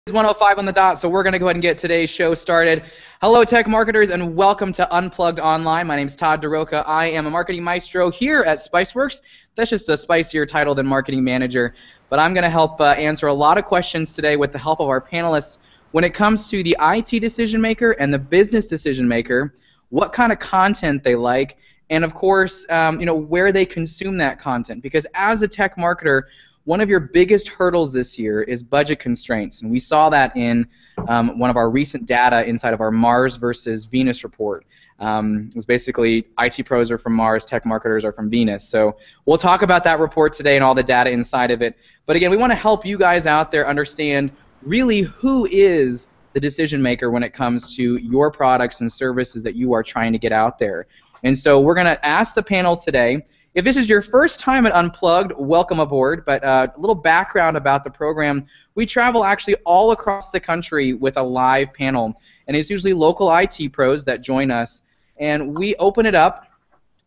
It's 1:05 on the dot, so we're going to go ahead and get today's show started. Hello, tech marketers, and welcome to Unplugged Online. My name's Todd DeRoca. I am a marketing maestro here at Spiceworks. That's just a spicier title than marketing manager. But I'm going to help answer a lot of questions today with the help of our panelists when it comes to the IT decision maker and the business decision maker, what kind of content they like, and of course, where they consume that content. Because as a tech marketer, one of your biggest hurdles this year is budget constraints, and we saw that in one of our recent data inside of our Mars versus Venus report. It was basically IT pros are from Mars, tech marketers are from Venus. So we'll talk about that report today and all the data inside of it. But again, we want to help you guys out there understand really who is the decision maker when it comes to your products and services that you are trying to get out there. And so we're going to ask the panel today. If this is your first time at Unplugged, welcome aboard, but a little background about the program. We travel actually all across the country with a live panel, and it's usually local IT pros that join us, and we open it up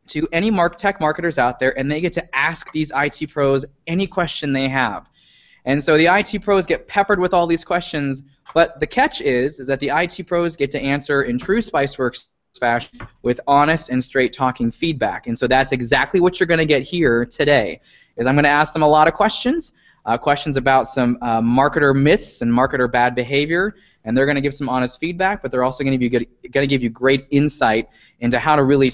to any tech marketers out there, and they get to ask these IT pros any question they have. And so the IT pros get peppered with all these questions, but the catch is that the IT pros get to answer in true Spiceworks fashion with honest and straight talking feedback. And so that's exactly what you're going to get here today. Is I'm going to ask them a lot of questions, questions about some marketer myths and marketer bad behavior, and they're going to give some honest feedback, but they're also going to give you great insight into how to really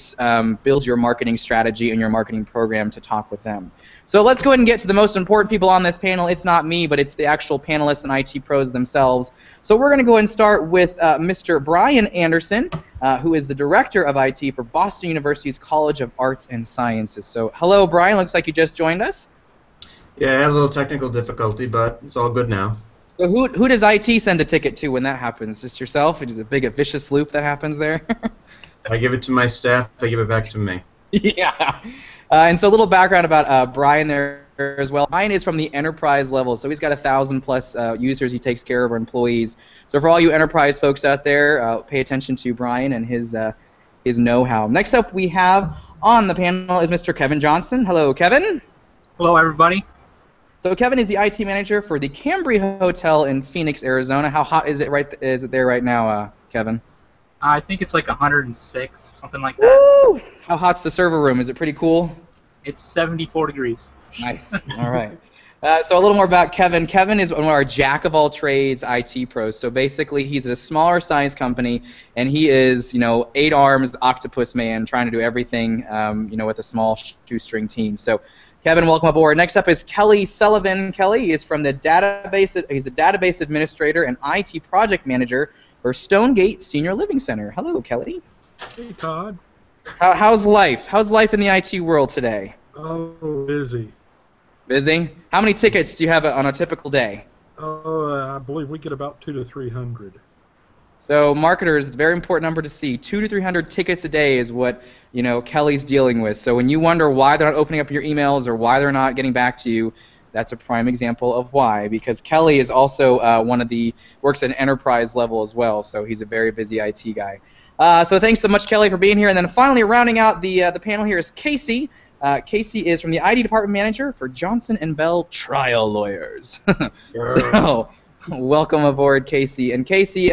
build your marketing strategy and your marketing program to talk with them. So let's go ahead and get to the most important people on this panel. It's not me, but it's the actual panelists and IT pros themselves. So we're going to go ahead and start with Mr. Brian Anderson, who is the Director of IT for Boston University's College of Arts and Sciences. So hello, Brian. Looks like you just joined us. Yeah, I had a little technical difficulty, but it's all good now. So who does IT send a ticket to when that happens? Just yourself? Is it a vicious loop that happens there? I give it to my staff. They give it back to me. Yeah. And so a little background about Brian there as well. Brian is from the enterprise level, so he's got 1,000+ users. He takes care of our employees. So for all you enterprise folks out there, pay attention to Brian and his know-how. Next up we have on the panel is Mr. Kevin Johnson. Hello, Kevin. Hello, everybody. So Kevin is the IT manager for the Cambria Hotel in Phoenix, Arizona. How hot is it there right now, Kevin? I think it's like 106, something like that. Woo! How hot's the server room? Is it pretty cool? It's 74 degrees. Nice. All right. So a little more about Kevin. Kevin is one of our jack-of-all-trades IT pros. So basically, he's at a smaller size company, and he is, 8-armed octopus man trying to do everything, with a small shoestring team. So Kevin, welcome aboard. Next up is Kelly Sullivan. Kelly is from the database. He's a database administrator and IT project manager for Stonegate Senior Living Center. Hello, Kelly. Hey, Todd. How's life? How's life in the IT world today? Oh, busy. Busy? How many tickets do you have on a typical day? Oh, I believe we get about 200 to 300. So marketers, it's a very important number to see. 200 to 300 tickets a day is what Kelly's dealing with. So when you wonder why they're not opening up your emails or why they're not getting back to you, that's a prime example of why. Because Kelly is also works at an enterprise level as well. So he's a very busy IT guy. So thanks so much, Kelly, for being here. And then finally, rounding out the panel here is Casey. Casey is from the IT department manager for Johnson & Bell Trial Lawyers. So welcome aboard, Casey. And Casey,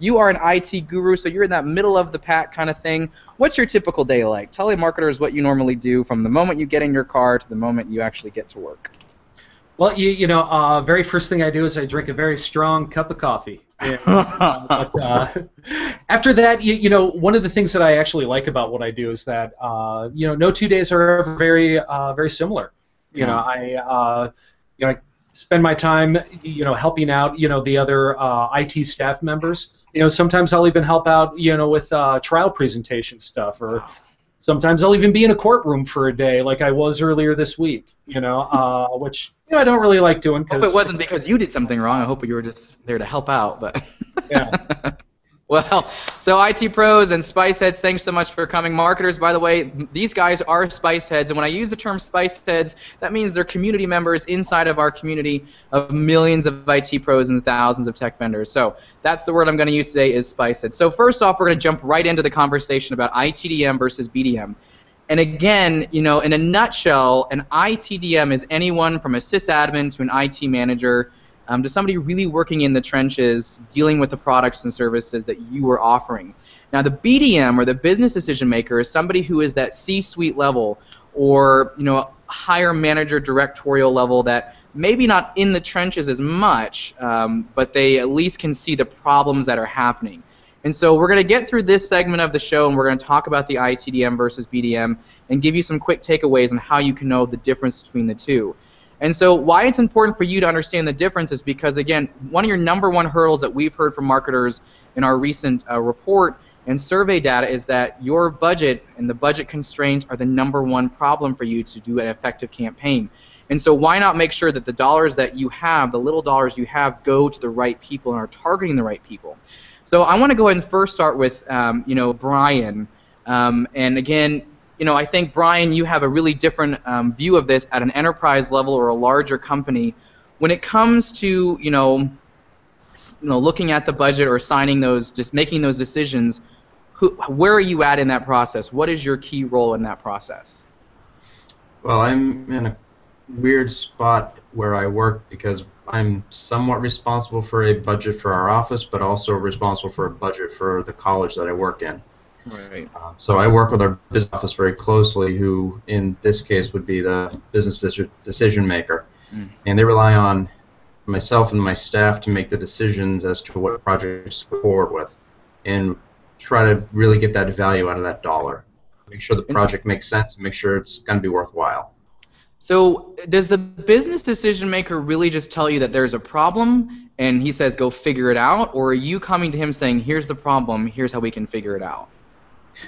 you are an IT guru, so you're in that middle of the pack kind of thing. What's your typical day like? Tell the marketers what you normally do from the moment you get in your car to the moment you actually get to work. Well, very first thing I do is I drink a very strong cup of coffee. But after that, one of the things that I actually like about what I do is that no 2 days are ever very similar. I spend my time helping out the other IT staff members. Sometimes I'll even help out with trial presentation stuff, or sometimes I'll even be in a courtroom for a day, like I was earlier this week. Which I don't really like doing. I hope it wasn't because you did something wrong. I hope you were just there to help out. But yeah. Well, so IT pros and Spice Heads, thanks so much for coming. Marketers, by the way, these guys are Spice Heads, and when I use the term Spice Heads, that means they're community members inside of our community of millions of IT pros and thousands of tech vendors. So that's the word I'm going to use today, is Spice Heads. So first off, we're going to jump right into the conversation about ITDM versus BDM. And again, in a nutshell, an ITDM is anyone from a sysadmin to an IT manager to somebody really working in the trenches, dealing with the products and services that you are offering. Now, the BDM, or the business decision maker, is somebody who is that C-suite level, or higher manager directorial level, that maybe not in the trenches as much, but they at least can see the problems that are happening. And so we're going to get through this segment of the show, and we're going to talk about the ITDM versus BDM and give you some quick takeaways on how you can know the difference between the two. And so why it's important for you to understand the difference is because, again, one of your #1 hurdles that we've heard from marketers in our recent report and survey data is that your budget and the budget constraints are the #1 problem for you to do an effective campaign. And so why not make sure that the dollars that you have, the little dollars you have, go to the right people and are targeting the right people? So I want to go ahead and first start with Brian. And again, I think, Brian, you have a really different view of this at an enterprise level or a larger company. When it comes to looking at the budget or signing those, just making those decisions, where are you at in that process? What is your key role in that process? Well, I'm in a weird spot where I work because I'm somewhat responsible for a budget for our office, but also responsible for a budget for the college that I work in. Right. So I work with our business office very closely, who in this case would be the business decision maker. And they rely on myself and my staff to make the decisions as to what projects to go forward with and try to really get that value out of that dollar. Make sure the project makes sense and make sure it's going to be worthwhile. So does the business decision maker really just tell you that there's a problem and he says go figure it out, or are you coming to him saying here's the problem, here's how we can figure it out?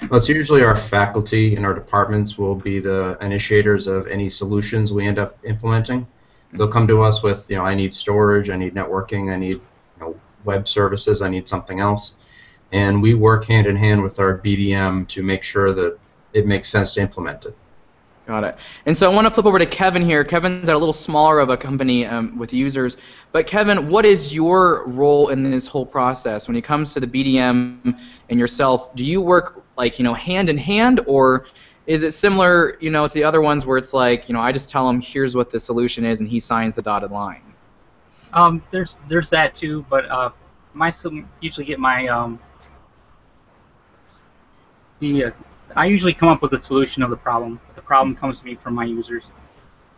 Well, it's usually our faculty in our departments will be the initiators of any solutions we end up implementing. They'll come to us with, I need storage, I need networking, I need web services, I need something else. And we work hand in hand with our BDM to make sure that it makes sense to implement it. Got it. And so I want to flip over to Kevin here. Kevin's at a little smaller of a company with users. But Kevin, what is your role in this whole process when it comes to the BDM and yourself? Do you work hand in hand, or is it similar to the other ones where it's like I just tell him here's what the solution is and he signs the dotted line? There's that too, but usually get my I usually come up with a solution of the problem. The problem comes to me from my users.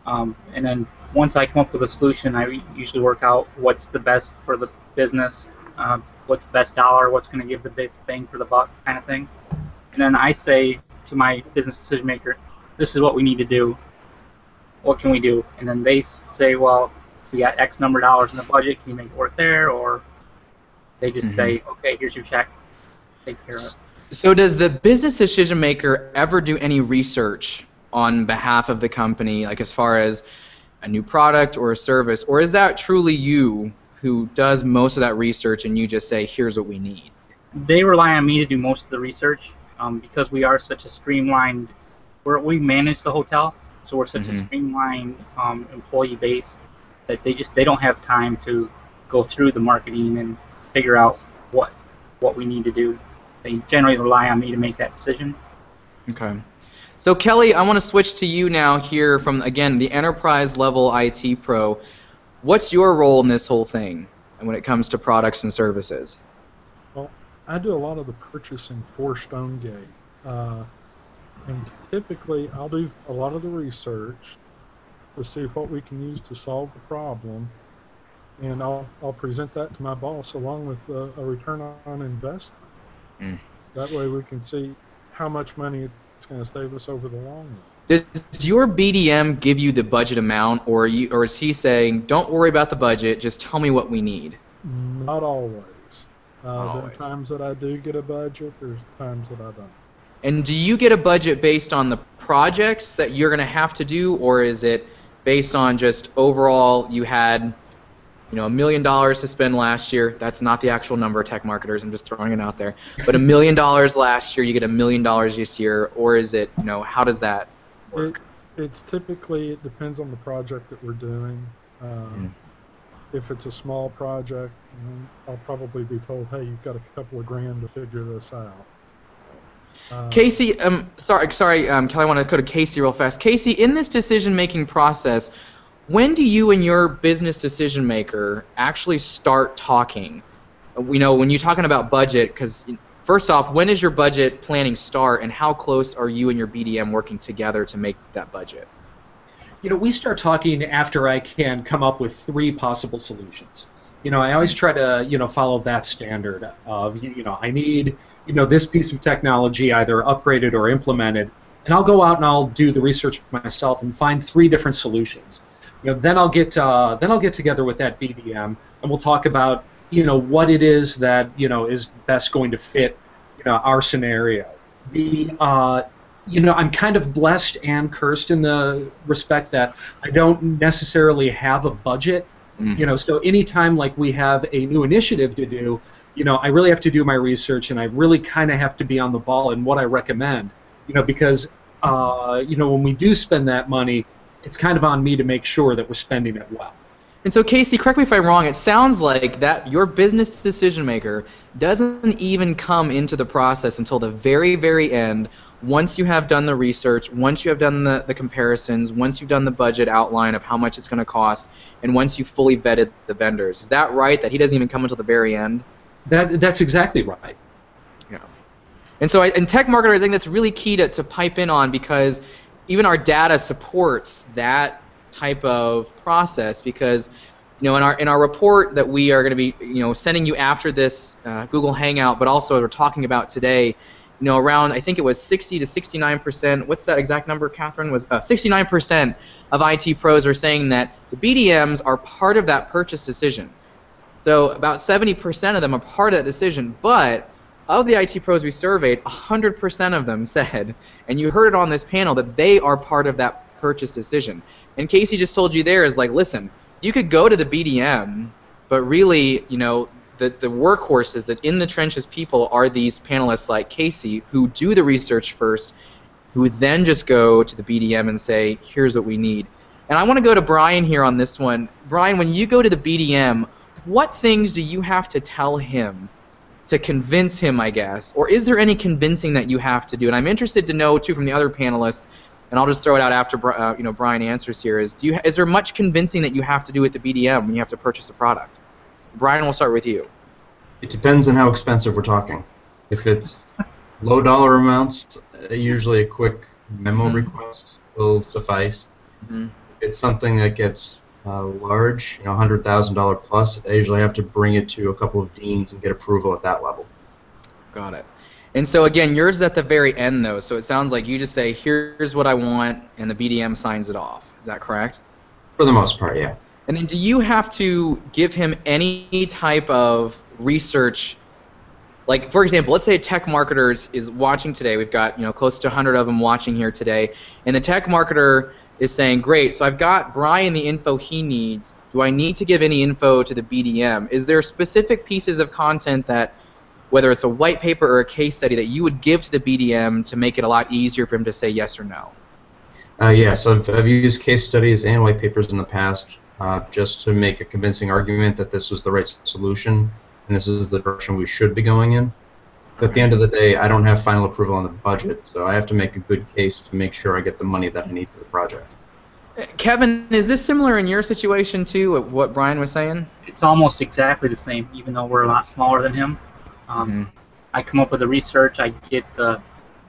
And then once I come up with a solution, I usually work out what's the best for the business, what's the best dollar, what's going to give the best bang for the buck kind of thing. And then I say to my business decision maker, this is what we need to do. What can we do? And then they say, well, we got X number of dollars in the budget. Can you make it work there? Or they just say, okay, here's your check. Take care of it. So does the business decision maker ever do any research on behalf of the company, like as far as a new product or a service, or is that truly you who does most of that research and you just say, here's what we need? They rely on me to do most of the research because we are such a streamlined, we manage the hotel, so we're such a streamlined employee base that they don't have time to go through the marketing and figure out what we need to do. They generally rely on me to make that decision. Okay. So Kelly, I want to switch to you now here from, again, the enterprise level IT pro. What's your role in this whole thing when it comes to products and services? Well, I do a lot of the purchasing for Stonegate. And typically I'll do a lot of the research to see what we can use to solve the problem. And I'll present that to my boss along with a return on investment. That way we can see how much money it's going to save us over the long run. Does your BDM give you the budget amount, or is he saying, don't worry about the budget, just tell me what we need? Not always. There are times that I do get a budget, there's times that I don't. And do you get a budget based on the projects that you're going to have to do, or is it based on just overall you had $1 million to spend last year? That's not the actual number, tech marketers. I'm just throwing it out there. But $1 million last year, you get $1 million this year, or is it, how does that work? It depends on the project that we're doing. If it's a small project, I'll probably be told, hey, you've got a couple of grand to figure this out. Casey, sorry, Kelly, I want to go to Casey real fast. Casey, in this decision-making process, when do you and your business decision maker actually start talking? When you're talking about budget, because first off, when does your budget planning start, and how close are you and your BDM working together to make that budget? We start talking after I can come up with 3 possible solutions. I always try to, follow that standard of, I need, this piece of technology either upgraded or implemented, and I'll go out and I'll do the research myself and find 3 different solutions. Then I'll get together with that BDM and we'll talk about, what it is that, is best going to fit, our scenario. I'm kind of blessed and cursed in the respect that I don't necessarily have a budget. So anytime like we have a new initiative to do, I really have to do my research and I really kind of have to be on the ball in what I recommend, because when we do spend that money, it's kind of on me to make sure that we're spending it well. And so, Casey, correct me if I'm wrong, it sounds like that your business decision maker doesn't even come into the process until the very, very end, once you have done the research, once you have done the comparisons, once you've done the budget outline of how much it's going to cost, and once you've fully vetted the vendors. Is that right, that he doesn't even come until the very end? That's exactly right. Yeah. And so in tech marketers, I think that's really key to pipe in on, because even our data supports that type of process, because in our report that we are going to be sending you after this Google Hangout, but also we're talking about today, around, I think it was 60 to 69%. What's that exact number, Catherine? Was 69% of IT pros are saying that the BDMs are part of that purchase decision. So about 70% of them are part of that decision, but of the IT pros we surveyed, 100% of them said, and you heard it on this panel, that they are part of that purchase decision. And Casey just told you there is like, listen, you could go to the BDM, but really, the workhorses, that in the trenches people are these panelists like Casey who do the research first, who would then just go to the BDM and say, here's what we need. And I want to go to Brian here on this one. Brian, when you go to the BDM, what things do you have to tell him to convince him, I guess? Or is there any convincing that you have to do? And I'm interested to know, too, from the other panelists, and I'll just throw it out after Brian answers here, is there much convincing that you have to do at the BDM when you have to purchase a product? Brian, we'll start with you. It depends on how expensive we're talking. If it's low dollar amounts, usually a quick memo request will suffice. If it's something that gets large, $100,000 plus, I usually have to bring it to a couple of deans and get approval at that level. Got it. And so again, yours is at the very end though, so it sounds like you just say, here's what I want, and the BDM signs it off. Is that correct? For the most part, yeah. And then do you have to give him any type of research? Like, for example, let's say Tech Marketers is watching today. We've got close to 100 of them watching here today, and the Tech Marketer is saying, great, so I've got Brian the info he needs. Do I need to give any info to the BDM? Is there specific pieces of content that, whether it's a white paper or a case study, that you would give to the BDM to make it a lot easier for him to say yes or no? Yes, I've used case studies and white papers in the past just to make a convincing argument that this was the right solution and this is the direction we should be going in. But at the end of the day, I don't have final approval on the budget, so I have to make a good case to make sure I get the money that I need for the project. Kevin, is this similar in your situation too, of what Brian was saying? It's almost exactly the same, even though we're a lot smaller than him. I come up with the research, I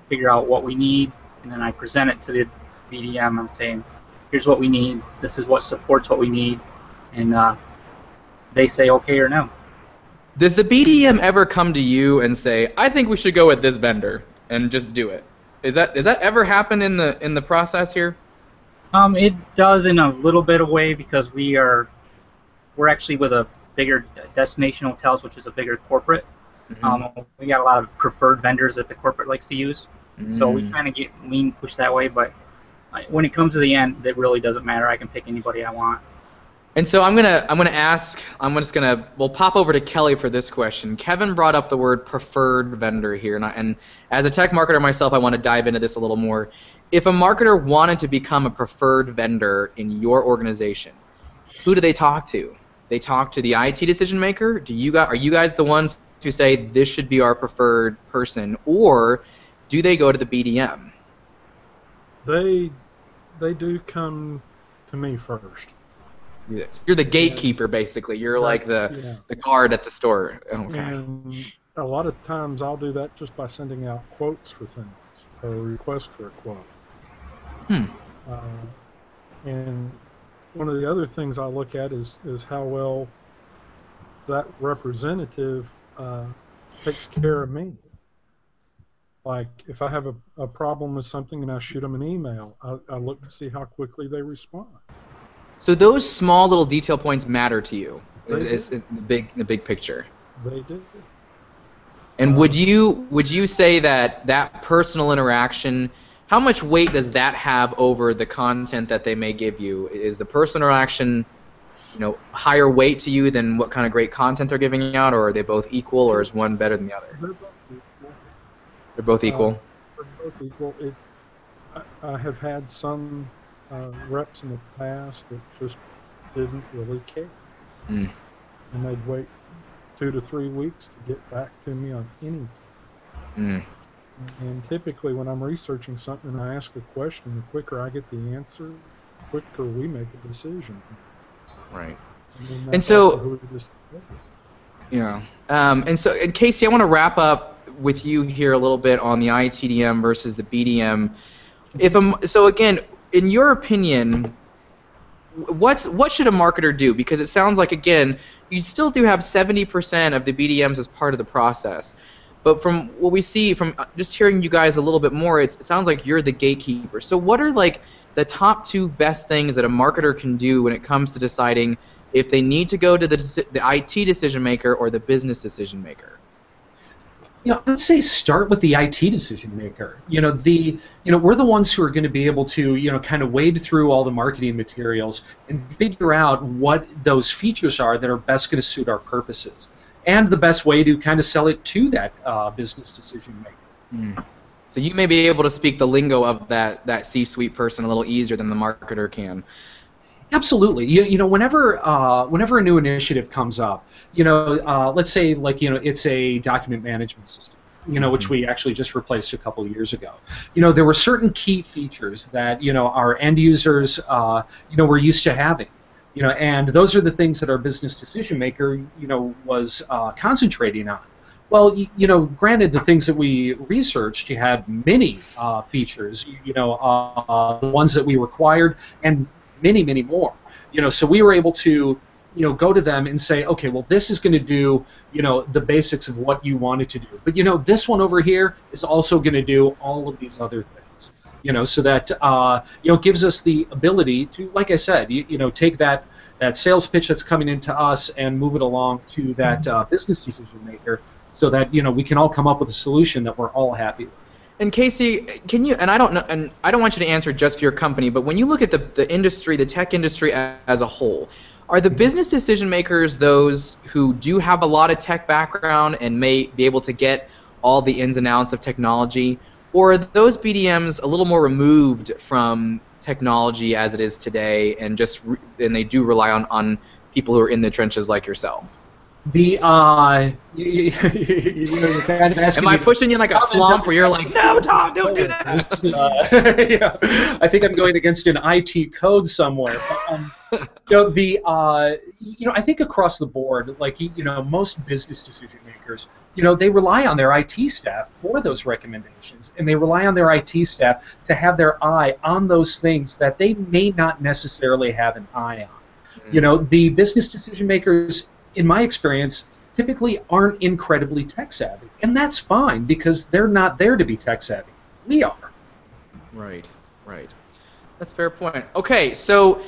figure out what we need, and then I present it to the BDM. I'm saying, here's what we need, this is what supports what we need, and they say okay or no. Does the BDM ever come to you and say, I think we should go with this vendor, and just do it? Does that ever happen in the process here? It does in a little bit of way, because we're actually with a bigger destination hotels, which is a bigger corporate. We got a lot of preferred vendors that the corporate likes to use, so we kind of get push that way. But when it comes to the end, it really doesn't matter. I can pick anybody I want. And so we'll pop over to Kelly for this question. Kevin brought up the word preferred vendor here, and as a tech marketer myself, I want to dive into this a little more. If a marketer wanted to become a preferred vendor in your organization, who do they talk to? They talk to the IT decision maker? Are you guys the ones to say this should be our preferred person, or do they go to the BDM? They do come to me first. You're the gatekeeper, basically. You're like the guard at the store. Okay. And a lot of times I'll do that just by sending out quotes for things, or a request for a quote. And one of the other things I look at is how well that representative takes care of me. Like, if I have a problem with something and I shoot them an email, I look to see how quickly they respond. So those small little detail points matter to you. It's the big picture. They do. And would you say that personal interaction, how much weight does that have over the content that they may give you? Is the personal interaction, higher weight to you than what kind of great content they're giving out, or are they both equal, or is one better than the other? They're both equal. They're both equal? They're both equal. I have had some reps in the past that just didn't really care. And they'd wait 2 to 3 weeks to get back to me on anything. And typically when I'm researching something and I ask a question, the quicker I get the answer, the quicker we make a decision. Right. And so, and Casey, I want to wrap up with you here a little bit on the ITDM versus the BDM. So again, in your opinion, what should a marketer do? Because it sounds like, again, you still do have 70% of the BDMs as part of the process. But from what we see, from just hearing you guys a little bit more, it sounds like you're the gatekeeper. So what are like the top 2 best things that a marketer can do when it comes to deciding if they need to go to the IT decision maker or the business decision maker? I'd say start with the IT decision maker. We're the ones who are going to be able to, kind of wade through all the marketing materials and figure out what those features are that are best going to suit our purposes, and the best way to kind of sell it to that business decision maker. So you may be able to speak the lingo of that C-suite person a little easier than the marketer can. Absolutely. Whenever a new initiative comes up, let's say it's a document management system, which we actually just replaced a couple of years ago. There were certain key features that our end users were used to having. And those are the things that our business decision maker was concentrating on. Well, granted, the things that we researched, you had many features, the ones that we required, and many, many more. So we were able to, go to them and say, okay, well, this is going to do, the basics of what you wanted to do. But, this one over here is also going to do all of these other things. So that, gives us the ability to, like I said, take that sales pitch that's coming into us and move it along to that business decision maker, so that, we can all come up with a solution that we're all happy with. And Casey, can you, and I don't know, and I don't want you to answer just for your company, but when you look at the industry, the tech industry as a whole, are the business decision makers those who do have a lot of tech background and may be able to get all the ins and outs of technology, or are those BDMs a little more removed from technology as it is today, and they do rely on people who are in the trenches like yourself? You're kind of asking. Am I pushing you like a slump where you're like, no, Tom, don't do that? I think I'm going against an IT code somewhere. I think across the board, most business decision makers, they rely on their IT staff for those recommendations, and they rely on their IT staff to have their eye on those things that they may not necessarily have an eye on. The business decision makers, in my experience, typically aren't incredibly tech savvy, and that's fine because they're not there to be tech savvy. We are. Right. That's a fair point. Okay, so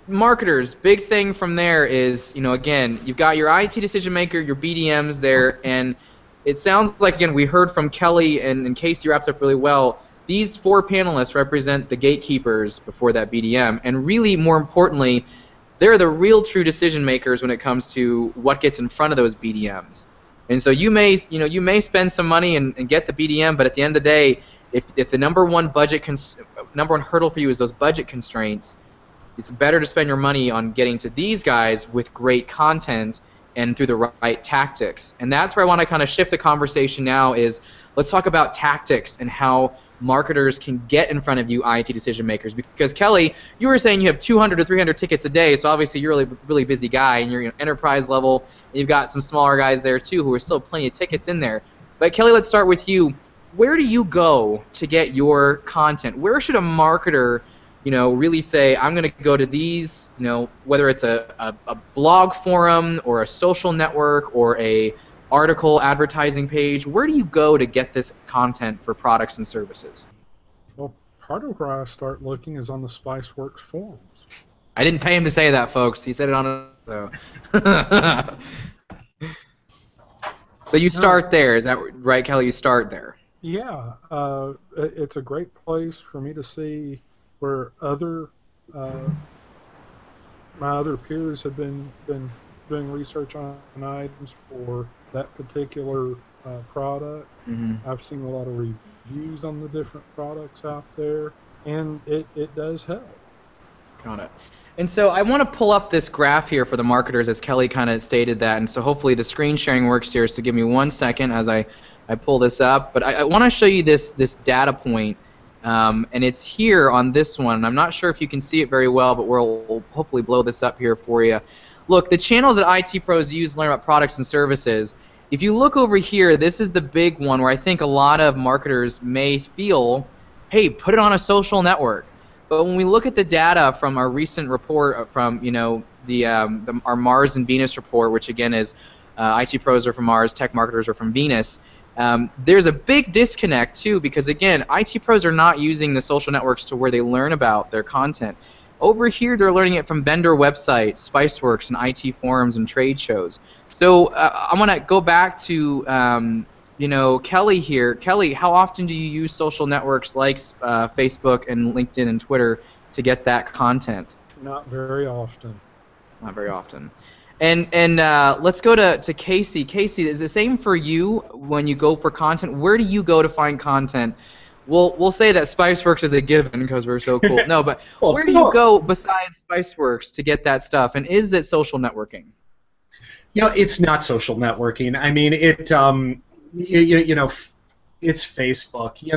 marketers, big thing from there is, again, you've got your IT decision maker, your BDMs there, and it sounds like, again, we heard from Kelly and Casey wrapped up really well. These 4 panelists represent the gatekeepers before that BDM, and really, more importantly, they're the real true decision makers when it comes to what gets in front of those BDMs. And so you may spend some money and get the BDM, but at the end of the day, if the number one hurdle for you is those budget constraints, it's better to spend your money on getting to these guys with great content and through the right tactics. And that's where I want to kind of shift the conversation now is let's talk about tactics and how marketers can get in front of you IT decision makers? Because Kelly, you were saying you have 200 to 300 tickets a day, so obviously you're a really busy guy, and you're enterprise level, and you've got some smaller guys there too who are still plenty of tickets in there. But Kelly, let's start with you. Where do you go to get your content? Where should a marketer, really say, I'm going to go to these, whether it's a blog forum or a social network or a article advertising page? Where do you go to get this content for products and services? Well, part of where I start looking is on the Spiceworks forums. I didn't pay him to say that, folks. He said it on a so. So you start there, is that right, Kelly? You start there. Yeah, it's a great place for me to see where my other peers have been doing research on items for that particular product. Mm-hmm. I've seen a lot of reviews on the different products out there, and it does help. Got it. And so I want to pull up this graph here for the marketers, as Kelly kind of stated that, and so hopefully the screen sharing works here, so give me 1 second as I pull this up. But I want to show you this data point, and it's here on this one. I'm not sure if you can see it very well, but we'll hopefully blow this up here for you. Look, the channels that IT pros use to learn about products and services, if you look over here, this is the big one where I think a lot of marketers may feel, hey, put it on a social network. But when we look at the data from our recent report from, our Mars and Venus report, which again is IT pros are from Mars, tech marketers are from Venus, there's a big disconnect too, because again, IT pros are not using the social networks to where they learn about their content. Over here, they're learning it from vendor websites, Spiceworks, and IT forums and trade shows. So I'm going to go back to Kelly here. Kelly, how often do you use social networks like Facebook and LinkedIn and Twitter to get that content? Not very often. Not very often. And let's go to Casey. Casey, is the same for you when you go for content? Where do you go to find content? We'll say that Spiceworks is a given because we're so cool. No, but Well, where do you go besides Spiceworks to get that stuff? And is it social networking? It's not social networking. I mean, it's Facebook.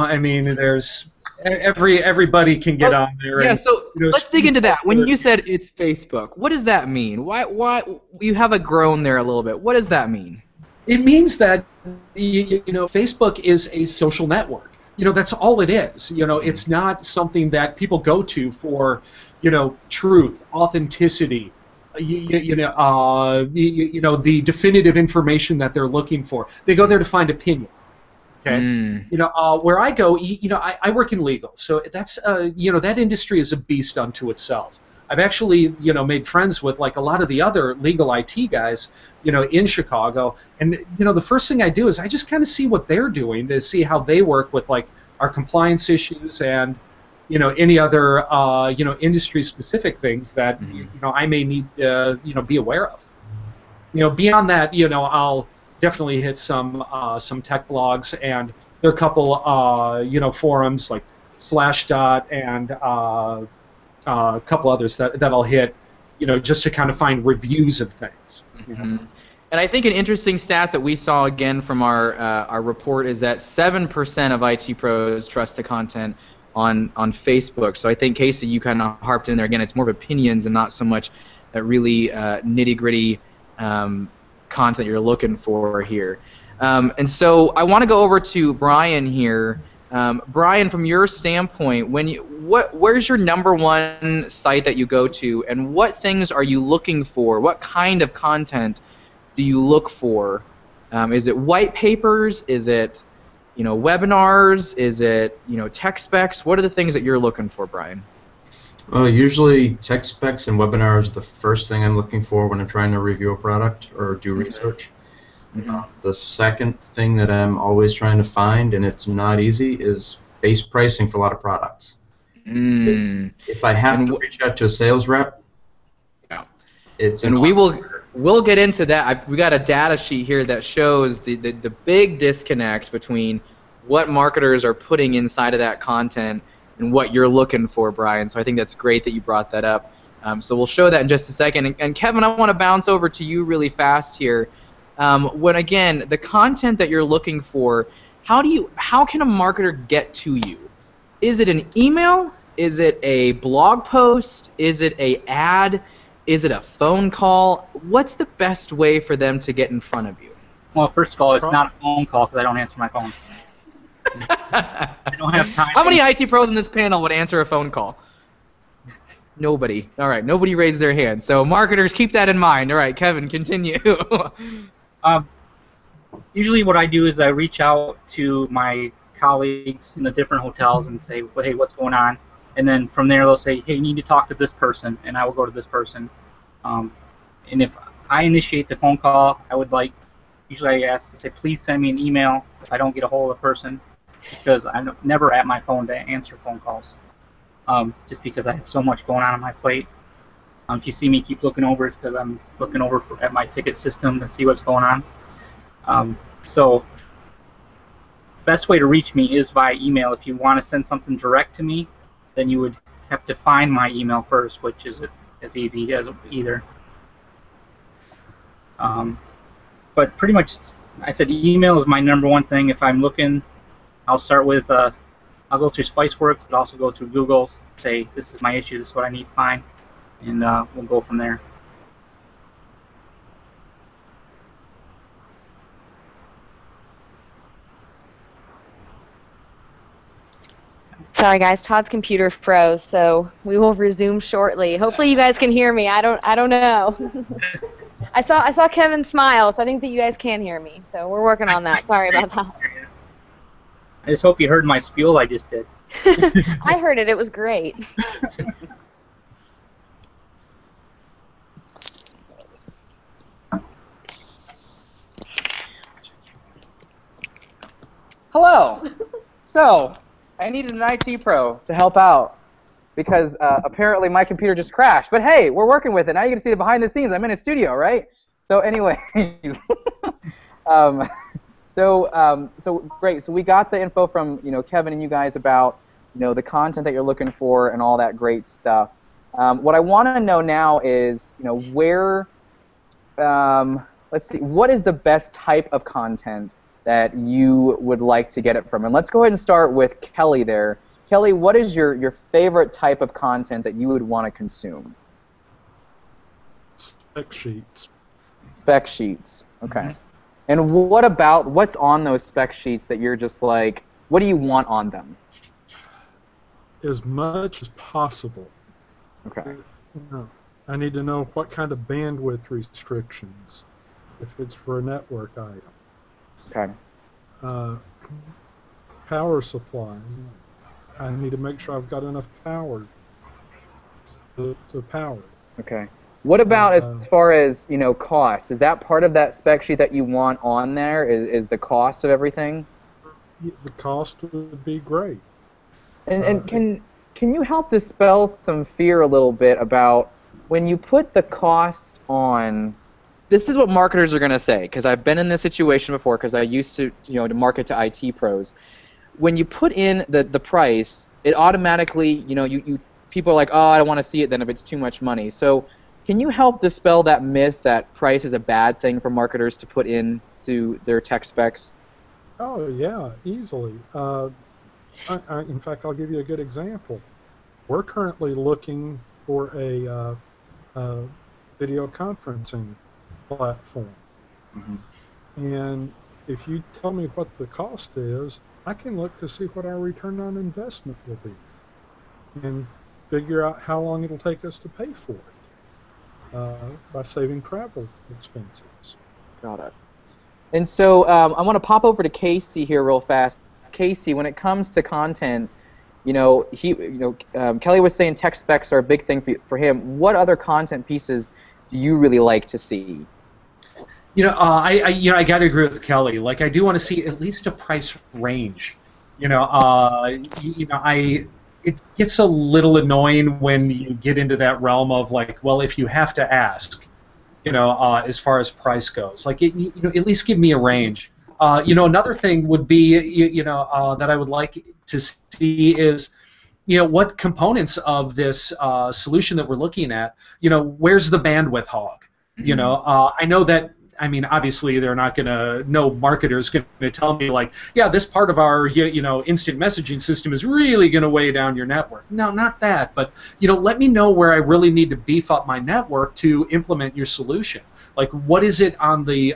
I mean, there's everybody can get on there. Yeah, and, so let's dig into that. When you said it's Facebook, what does that mean? Why you have a groan there a little bit? What does that mean? It means that Facebook is a social network. That's all it is. It's not something that people go to for, truth, authenticity, the definitive information that they're looking for. They go there to find opinions. Okay. Where I go, I work in legal, so that's that industry is a beast unto itself. I've actually made friends with like a lot of the other legal IT guys in Chicago, and the first thing I do is I just kind of see what they're doing to see how they work with like our compliance issues and any other industry specific things that I may need be aware of. Beyond that, I'll definitely hit some tech blogs, and there are a couple forums like Slashdot and a couple others that I'll hit, just to kind of find reviews of things. Mm-hmm. And I think an interesting stat that we saw again from our report is that 7% of IT pros trust the content on Facebook. So I think, Casey, you kind of harped in there again. It's more of opinions and not so much that really nitty-gritty content you're looking for here. And so I want to go over to Brian here. Brian, from your standpoint, where's your number one site that you go to, and what things are you looking for? What kind of content do you look for? Is it white papers? Is it webinars? Is it tech specs? What are the things that you're looking for, Brian? Usually tech specs and webinars are the first thing I'm looking for when I'm trying to review a product or do research. Mm-hmm. The second thing that I'm always trying to find, and it's not easy, is base pricing for a lot of products. If I have to reach out to a sales rep, it's and we'll get into that. We got a data sheet here that shows the big disconnect between what marketers are putting inside of that content and what you're looking for, Brian. So I think that's great that you brought that up. So we'll show that in just a second. And Kevin, I want to bounce over to you really fast here. When again, the content that you're looking for, how can a marketer get to you? Is it an email? Is it a blog post? Is it a ad? Is it a phone call? What's the best way for them to get in front of you? Well, first of all, it's not a phone call because I don't answer my phone. I don't have time. How many IT pros in this panel would answer a phone call? Nobody. All right, nobody raised their hand. So marketers, keep that in mind. All right, Kevin, continue. Usually what I do is I reach out to my colleagues in the different hotels and say, well, hey, what's going on? And then from there they'll say, hey, you need to talk to this person, and I will go to this person. And if I initiate the phone call, usually I ask to say, please send me an email if I don't get a hold of the person, because I'm never at my phone to answer phone calls, just because I have so much going on my plate. If you see me keep looking over, it's because I'm looking over at my ticket system to see what's going on. So best way to reach me is via email. If you want to send something direct to me, then you would have to find my email first, which is as easy as either. But pretty much, I said email is my #1 thing. If I'm looking, I'll start with, I'll go through Spiceworks, but also go through Google, say, this is my issue, this is what I need to find, and we'll go from there. Sorry guys, Todd's computer froze, so we will resume shortly. Hopefully you guys can hear me. I don't know. I saw Kevin smile, so I think that you guys can hear me. So we're working on that. Sorry about that. I just hope you heard my spiel I just did. I heard it. It was great. Hello. So, I needed an IT pro to help out because apparently my computer just crashed. But hey, we're working with it. Now you can see the behind the scenes. I'm in a studio, right? So anyways, so great. So we got the info from Kevin and you guys about the content that you're looking for and all that great stuff. What I want to know now is where let's see, what is the best type of content that you would like to get it from? And let's go ahead and start with Kelly there. Kelly, what is your favorite type of content that you would want to consume? Spec sheets. Spec sheets, okay. And what's on those spec sheets that you're just like, what do you want on them? As much as possible. Okay. I need to know what kind of bandwidth restrictions, if it's for a network item. Okay. Power supplies. I need to make sure I've got enough power to power it. Okay. What about as far as cost? Is that part of that spec sheet that you want on there? Is the cost of everything? The cost would be great. And can you help dispel some fear a little bit about when you put the cost on? This is what marketers are going to say, because I've been in this situation before, because I used to to market to IT pros. When you put in the price, it automatically people are like, oh, I don't want to see it then if it's too much money. So can you help dispel that myth that price is a bad thing for marketers to put into their tech specs? Oh yeah, easily. In fact, I'll give you a good example. We're currently looking for a video conferencing platform. And if you tell me what the cost is, I can look to see what our return on investment will be and figure out how long it'll take us to pay for it by saving travel expenses. Got it. And so I want to pop over to Casey here real fast. Casey, when it comes to content, Kelly was saying tech specs are a big thing for him. What other content pieces do you really like to see? I got to agree with Kelly. Like, I do want to see at least a price range. It gets a little annoying when you get into that realm of like, well, if you have to ask, as far as price goes, like, at least give me a range. Another thing would be, that I would like to see is, what components of this solution that we're looking at, where's the bandwidth hog? I know that I mean, obviously, they're not going to. No marketer's going to tell me like, yeah, this part of our instant messaging system is really going to weigh down your network. No, not that. But let me know where I really need to beef up my network to implement your solution. Like, what is it on the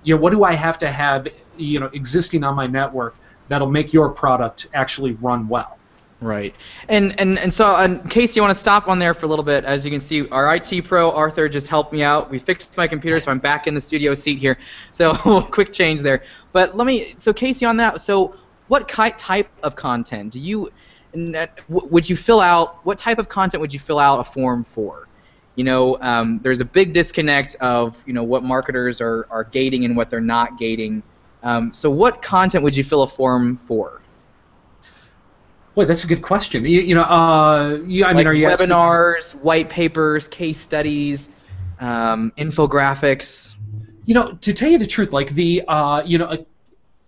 what do I have to have existing on my network that'll make your product actually run well? Right. And so, Casey, you want to stop on there for a little bit. As you can see, our IT pro, Arthur, just helped me out. We fixed my computer, so I'm back in the studio seat here. So, quick change there. But so Casey, on that, so what type of content do you, would you fill out, what type of content would you fill out a form for? There's a big disconnect of, what marketers are gating and what they're not gating. So what content would you fill a form for? Boy, that's a good question. I mean, are you webinars, white papers, case studies, infographics? To tell you the truth, like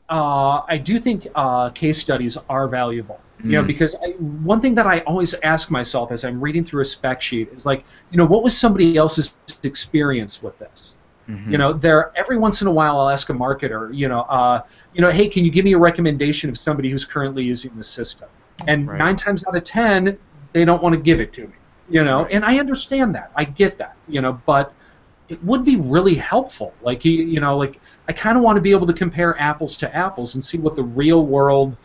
I do think case studies are valuable. Because one thing that I always ask myself as I'm reading through a spec sheet is like, what was somebody else's experience with this? Every once in a while I'll ask a marketer, hey, can you give me a recommendation of somebody who's currently using the system? And 9 times out of 10, they don't want to give it to me, and I understand that. I get that, but it would be really helpful. Like, I kind of want to be able to compare apples to apples and see what the real world,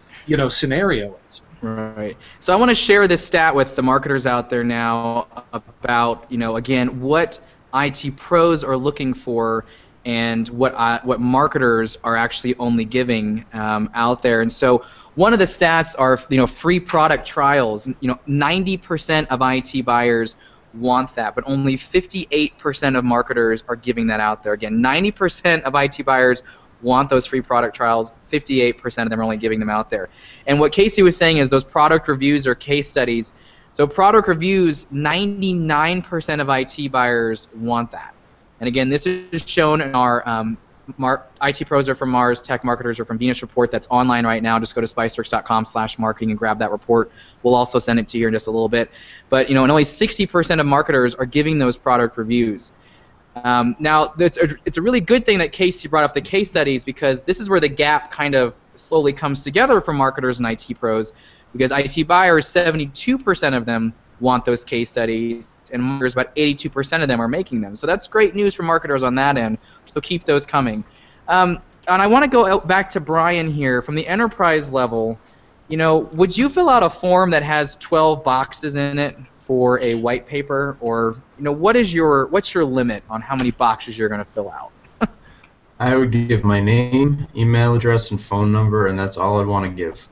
scenario is. Right. So I want to share this stat with the marketers out there now about, again, what IT pros are looking for and what marketers are actually only giving out there. And so one of the stats are, free product trials. 90% of IT buyers want that, but only 58% of marketers are giving that out there. Again, 90% of IT buyers want those free product trials. 58% of them are only giving them out there. And what Casey was saying is those product reviews or case studies. So product reviews, 99% of IT buyers want that. And again, this is shown in our IT pros are from Mars, tech marketers are from Venus report that's online right now. Just go to spiceworks.com/marketing and grab that report. We'll also send it to you in just a little bit. But and only 60% of marketers are giving those product reviews. Now, it's a really good thing that Casey brought up the case studies, because this is where the gap kind of slowly comes together for marketers and IT pros, because IT buyers, 72% of them want those case studies, and marketers, about 82% of them are making them. So that's great news for marketers on that end, so keep those coming. And I want to go back to Brian here. From the enterprise level, would you fill out a form that has 12 boxes in it for a white paper, or what's your limit on how many boxes you're going to fill out? I would give my name, email address, and phone number, and that's all I'd want to give.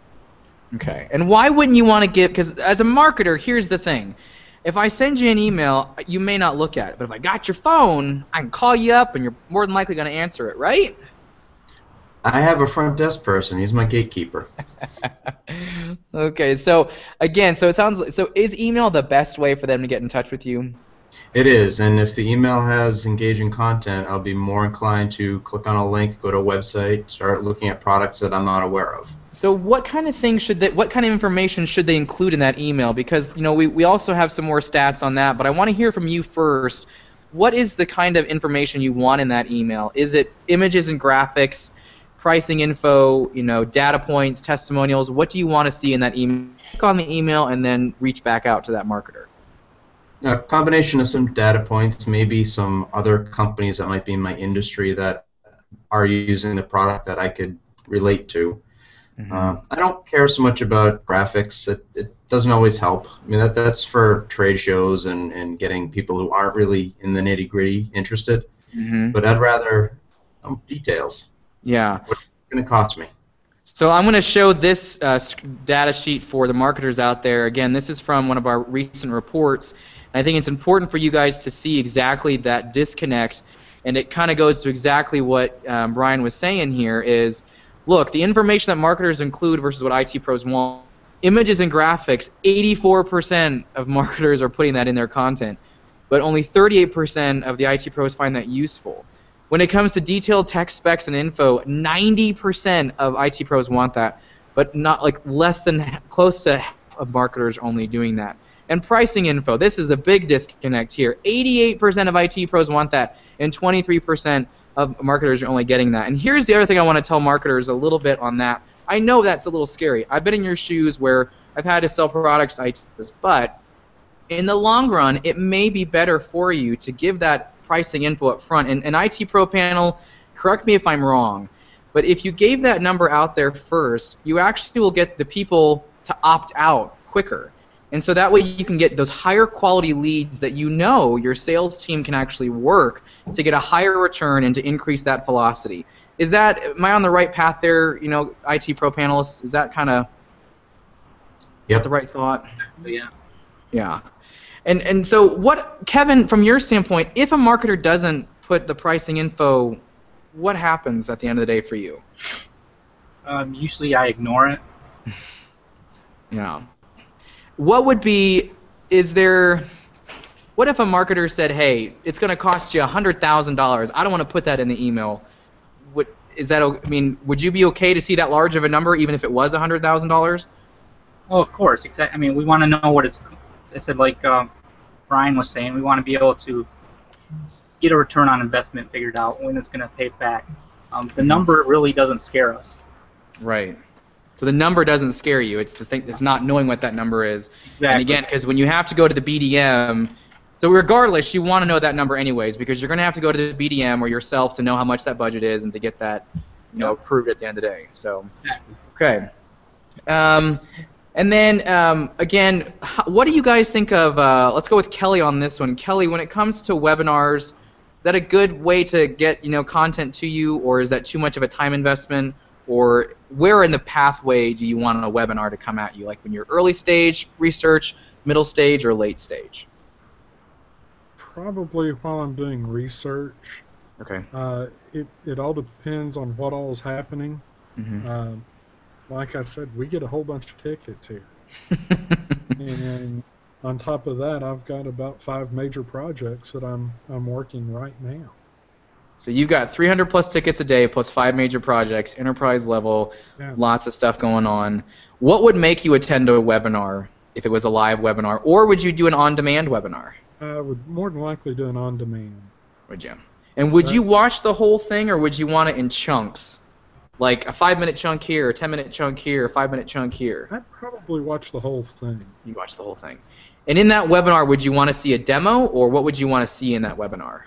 Okay. And why wouldn't you want to give? Because as a marketer, here's the thing. If I send you an email, you may not look at it. But if I got your phone, I can call you up, and you're more than likely going to answer it, right? I have a front desk person. He's my gatekeeper. Okay. So again, so it sounds like, so is email the best way for them to get in touch with you? It is, and if the email has engaging content, I'll be more inclined to click on a link, go to a website, start looking at products that I'm not aware of. So what kind of things what kind of information should they include in that email? Because we also have some more stats on that, but I want to hear from you first. What is the kind of information you want in that email? Is it images and graphics, pricing info, data points, testimonials? What do you want to see in that email? Click on the email and then reach back out to that marketer. A combination of some data points, maybe some other companies that might be in my industry that are using the product that I could relate to. Mm-hmm. I don't care so much about graphics. It doesn't always help. I mean, that's for trade shows and getting people who aren't really in the nitty-gritty interested. Mm-hmm. But I'd rather details. Yeah. What's it going to cost me? So I'm going to show this data sheet for the marketers out there. Again, this is from one of our recent reports. And I think it's important for you guys to see exactly that disconnect. And it kind of goes to exactly what Brian was saying here is, look, the information that marketers include versus what IT pros want. Images and graphics, 84% of marketers are putting that in their content, but only 38% of the IT pros find that useful. When it comes to detailed text specs and info, 90% of IT pros want that, but not close to half of marketers only doing that. And pricing info, this is a big disconnect here. 88% of IT pros want that, and 23% of marketers are only getting that. And here's the other thing I want to tell marketers a little bit on that. I know that's a little scary. I've been in your shoes where I've had to sell products, but in the long run, it may be better for you to give that pricing info up front. And an IT Pro panel, correct me if I'm wrong, but if you gave that number out there first, you actually will get the people to opt out quicker. And so that way you can get those higher quality leads that you know your sales team can actually work to get a higher return and to increase that velocity. Am I on the right path there, IT Pro panelists? Is that kind of the right thought? Yeah. Yeah. And so Kevin, from your standpoint, if a marketer doesn't put the pricing info, what happens at the end of the day for you? Usually I ignore it. Yeah. What if a marketer said, hey, it's going to cost you $100,000. I don't want to put that in the email. Would you be okay to see that large of a number even if it was $100,000? Oh, of course. Exactly. I mean, we want to know what I said, like Brian was saying, we want to be able to get a return on investment figured out when it's going to pay back. The number really doesn't scare us. Right. So the number doesn't scare you. It's it's not knowing what that number is. Exactly. And again, because when you have to go to the BDM, so regardless, you want to know that number anyways, because you're going to have to go to the BDM or yourself to know how much that budget is and to get that, approved at the end of the day. So, exactly. Okay. And then, again, what do you guys think of, let's go with Kelly on this one. Kelly, when it comes to webinars, is that a good way to get, content to you, or is that too much of a time investment? Or where in the pathway do you want a webinar to come at you? Like when you're early stage research, middle stage, or late stage? Probably while I'm doing research. Okay. It all depends on what all is happening. Mm-hmm. Like I said, we get a whole bunch of tickets here. And on top of that, I've got about 5 major projects that I'm working right now. So you've got 300 plus tickets a day plus 5 major projects, enterprise level, lots of stuff going on. What would make you attend a webinar if it was a live webinar, or would you do an on-demand webinar? I would more than likely do an on-demand. Would you? And would you watch the whole thing, or would you want it in chunks? Like a 5-minute chunk here, a 10-minute chunk here, a 5-minute chunk here? I'd probably watch the whole thing. You watch the whole thing. And in that webinar, would you want to see a demo, or what would you want to see in that webinar?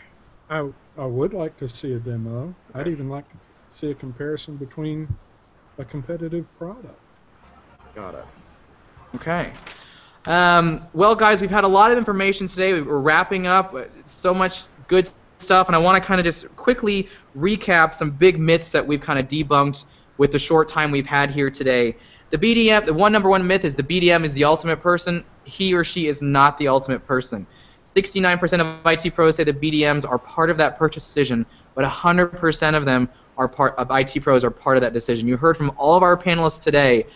I would like to see a demo. I'd even like to see a comparison between a competitive product. Got it. Okay. Well, guys, we've had a lot of information today. We're wrapping up. So much good stuff, and I want to kind of just quickly recap some big myths that we've kind of debunked with the short time we've had here today. The BDM, the number one myth is the BDM is the ultimate person. He or she is not the ultimate person. 69% of IT pros say the BDMs are part of that purchase decision, but 100% of them are part of IT pros are part of that decision. You heard from all of our panelists today,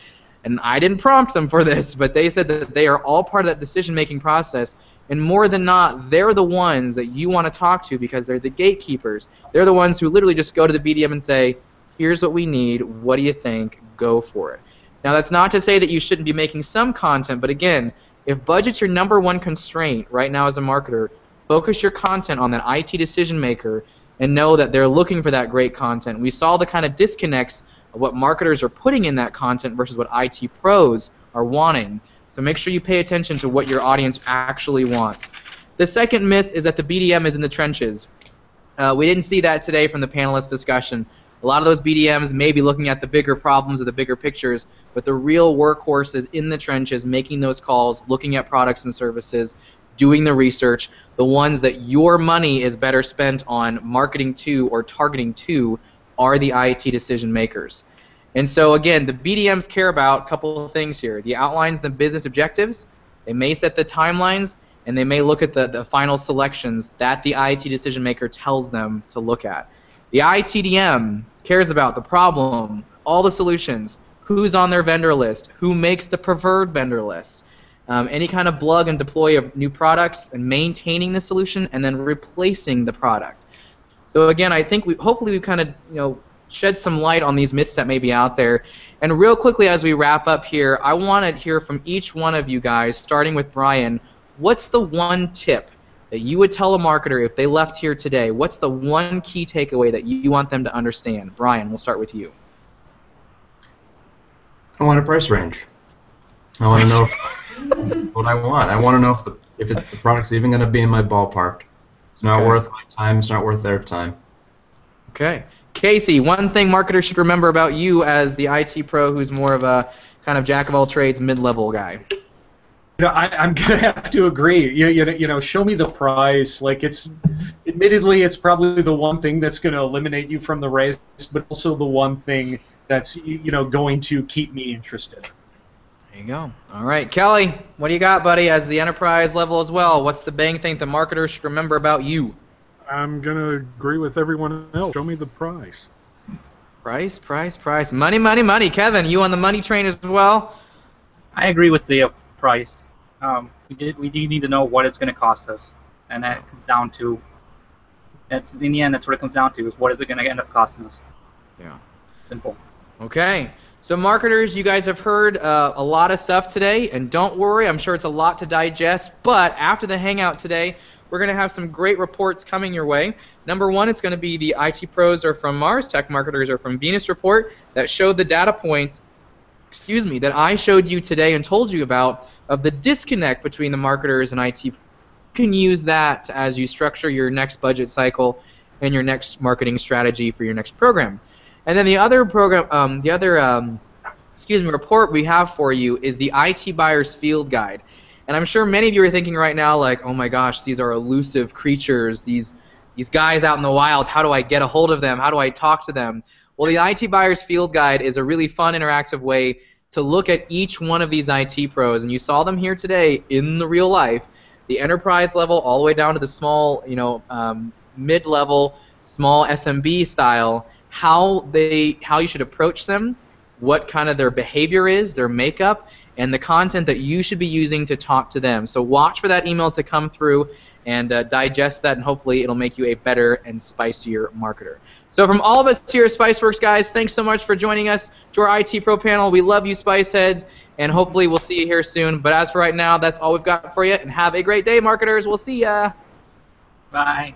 and I didn't prompt them for this, but they said that they are all part of that decision-making process, and more than not, they're the ones that you want to talk to because they're the gatekeepers. They're the ones who literally just go to the BDM and say, here's what we need, what do you think, go for it. Now, that's not to say that you shouldn't be making some content, but again, if budget's your number one constraint right now as a marketer, focus your content on that IT decision maker and know that they're looking for that great content. We saw the kind of disconnects of what marketers are putting in that content versus what IT pros are wanting. So make sure you pay attention to what your audience actually wants. The second myth is that the BDM is in the trenches. We didn't see that today from the panelists' discussion. A lot of those BDMs may be looking at the bigger problems or the bigger pictures, but the real workhorse is in the trenches, making those calls, looking at products and services, doing the research. The ones that your money is better spent on marketing to or targeting to are the IT decision makers. And so again, the BDMs care about a couple of things here. The outlines, the business objectives, they may set the timelines, and they may look at the final selections that the IT decision maker tells them to look at. The ITDM cares about the problem, all the solutions, who's on their vendor list, who makes the preferred vendor list, any kind of plug and deploy of new products, and maintaining the solution, and then replacing the product. So again, I think hopefully we've kind of shed some light on these myths that may be out there. And real quickly as we wrap up here, I want to hear from each one of you guys, starting with Brian. What's the one tip that you would tell a marketer if they left here today? What's the one key takeaway that you want them to understand? Brian, we'll start with you. I want a price range. I want to know what I want. I want to know if the product's even going to be in my ballpark. It's not worth my time. It's not worth their time. Okay. Casey, one thing marketers should remember about you as the IT pro who's more of a kind of jack-of-all-trades, mid-level guy. I'm gonna have to agree. You know, show me the price. Like, admittedly, it's probably the one thing that's going to eliminate you from the race, but also the one thing that's going to keep me interested. There you go. All right, Kelly, what do you got, buddy? As the enterprise level as well, what's the big thing the marketers should remember about you? I'm gonna agree with everyone else. Show me the price. Price. Money. Kevin, you on the money train as well? I agree with the price. We do need to know what it's going to cost us, and that comes down to. In the end, that's what it comes down to: is what is it going to end up costing us? Yeah. Simple. Okay. So marketers, you guys have heard a lot of stuff today, and don't worry, I'm sure it's a lot to digest. But after the hangout today, we're going to have some great reports coming your way. Number one, it's going to be the IT pros are from Mars, tech marketers are from Venus report that showed the data points, that I showed you today and told you about of the disconnect between the marketers and IT. You can use that as you structure your next budget cycle and your next marketing strategy for your next program. And then the other report we have for you is the IT Buyer's Field Guide. And I'm sure many of you are thinking right now, like, oh my gosh, these are elusive creatures, these guys out in the wild, how do I get a hold of them? How do I talk to them? Well, the IT Buyer's Field Guide is a really fun, interactive way to look at each one of these IT pros. And you saw them here today in the real life, the enterprise level all the way down to the small, mid-level, small SMB style, how you should approach them, what kind of their behavior is, their makeup, and the content that you should be using to talk to them. So watch for that email to come through and digest that, and hopefully it'll make you a better and spicier marketer. So from all of us here at Spiceworks, guys, thanks so much for joining us to our IT Pro panel. We love you, Spice Heads, and hopefully we'll see you here soon. But as for right now, that's all we've got for you, and have a great day, marketers. We'll see ya. Bye.